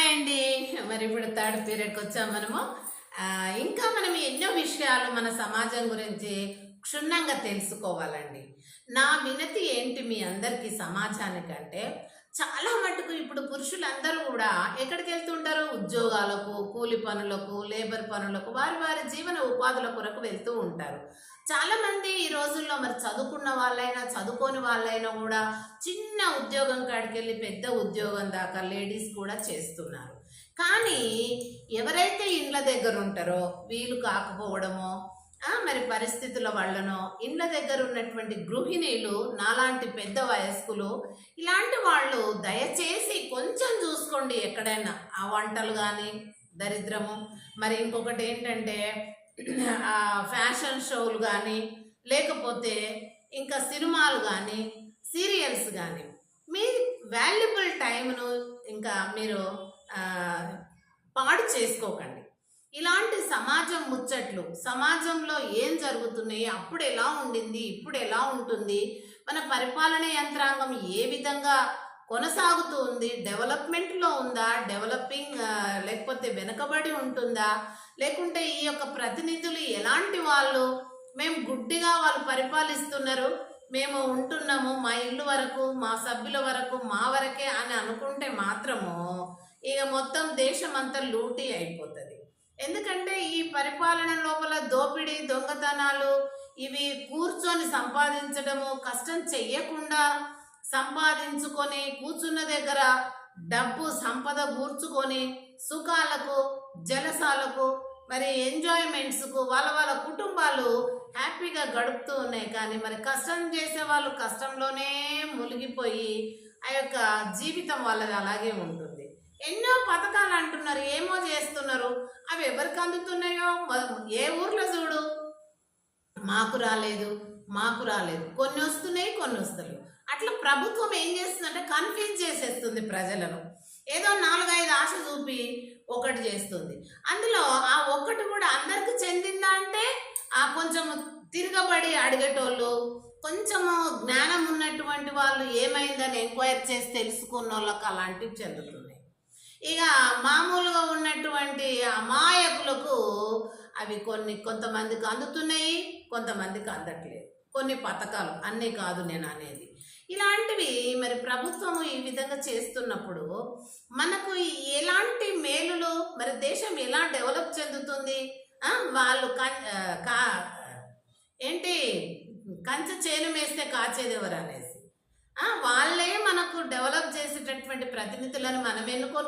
అండి. మరి ఇప్పుడు థర్డ్ పీరియడ్కి వచ్చాం మనము. ఇంకా మనం ఎన్నో విషయాలు మన సమాజం గురించి క్షుణ్ణంగా తెలుసుకోవాలండి. నా వినతి ఏంటి మీ అందరికీ సమాజానికంటే, చాలా మటుకు ఇప్పుడు పురుషులందరూ కూడా ఎక్కడికి వెళ్తుంటారు? ఉద్యోగాలకు, కూలి పనులకు, లేబర్ పనులకు, వారి వారి జీవన ఉపాధుల కొరకు వెళ్తూ ఉంటారు. చాలామంది ఈ రోజుల్లో మరి చదువుకున్న వాళ్ళైనా, చదువుకోని వాళ్ళైనా కూడా చిన్న ఉద్యోగం కాడికెళ్ళి పెద్ద ఉద్యోగం దాకా లేడీస్ కూడా చేస్తున్నారు. కానీ ఎవరైతే ఇండ్ల దగ్గర ఉంటారో వీలు కాకపోవడమో, మరి పరిస్థితుల వల్లనో, ఇండ్ల దగ్గర ఉన్నటువంటి గృహిణీలు, నాలాంటి పెద్ద వయస్కులు, ఇలాంటి వాళ్ళు దయచేసి కొంచెం చూసుకోండి. ఎక్కడైనా ఆ వంటలు కానీ దరిద్రము, మరి ఇంకొకటి ఏంటంటే ఫ్యాషన్ షోలు కానీ, లేకపోతే ఇంకా సినిమాలు కానీ, సీరియల్స్ కానీ, మీ వాల్యుబుల్ టైంను ఇంకా మీరు పాడు చేసుకోకండి. ఇలాంటి సమాజం ముచ్చట్లు, సమాజంలో ఏం జరుగుతున్నాయి, అప్పుడు ఎలా ఉండింది, ఇప్పుడు ఎలా ఉంటుంది, మన పరిపాలన యంత్రాంగం ఏ విధంగా కొనసాగుతూ ఉంది, డెవలప్మెంట్లో ఉందా, డెవలపింగ్ లేకపోతే వెనుకబడి ఉంటుందా, లేకుంటే ఈ యొక్క ప్రతినిధులు ఎలాంటి వాళ్ళు, మేము గుడ్డిగా వాళ్ళు పరిపాలిస్తున్నారు, మేము ఉంటున్నాము మా ఇల్లు వరకు, మా సభ్యుల వరకు, మా వరకే అని అనుకుంటే మాత్రము ఇక మొత్తం దేశం అంతా లూటీ అయిపోతుంది. ఎందుకంటే ఈ పరిపాలన లోపల దోపిడీ, దొంగతనాలు, ఇవి కూర్చొని సంపాదించడము, కష్టం చెయ్యకుండా సంపాదించుకొని కూర్చున్న దగ్గర డబ్బు సంపద కూర్చుకొని సుఖాలకు, జలసాలకు, మరి ఎంజాయ్మెంట్స్కు వాళ్ళ వాళ్ళ కుటుంబాలు హ్యాపీగా గడుపుతూ ఉన్నాయి. కానీ మరి కష్టం చేసే వాళ్ళు కష్టంలోనే మునిగిపోయి ఆ యొక్క జీవితం వాళ్ళది అలాగే ఉంటుంది. ఎన్నో పథకాలు అంటున్నారు, ఏమో చేస్తున్నారు, అవి ఎవరికి అందుతున్నాయో ఏ ఊర్లో చూడు, మాకు రాలేదు, మాకు రాలేదు, కొన్ని వస్తున్నాయి, కొన్ని వస్తలేవు. అట్లా ప్రభుత్వం ఏం చేస్తుందంటే కన్ఫ్యూజ్ చేసేస్తుంది ప్రజలను. ఏదో 4-5 ఆశ చూపి ఒకటి చేస్తుంది. అందులో ఆ ఒక్కటి కూడా అందరికి చెందిందా అంటే ఆ కొంచెం తిరగబడి అడిగేటోళ్ళు, కొంచెము జ్ఞానం ఉన్నటువంటి వాళ్ళు ఏమైందని ఎంక్వైరీ చేసి తెలుసుకున్న వాళ్ళకి అలాంటివి చెందుతున్నాయి. ఇక మామూలుగా ఉన్నటువంటి అమాయకులకు అవి కొంతమందికి అందుతున్నాయి, కొంతమందికి అందట్లేదు. కొన్ని పథకాలు, అన్నీ కాదు నేను అనేది. ఇలాంటివి మరి ప్రభుత్వము ఈ విధంగా చేస్తున్నప్పుడు మనకు ఎలాంటి మేలులు, మరి దేశం ఎలా డెవలప్ చెందుతుంది? వాళ్ళు ఏంటి కంచె చేను వేస్తే కాచేది ఎవరు అనేసి, వాళ్ళే మనకు డెవలప్ చేసేటటువంటి ప్రతినిధులను మనం ఎన్నుకొని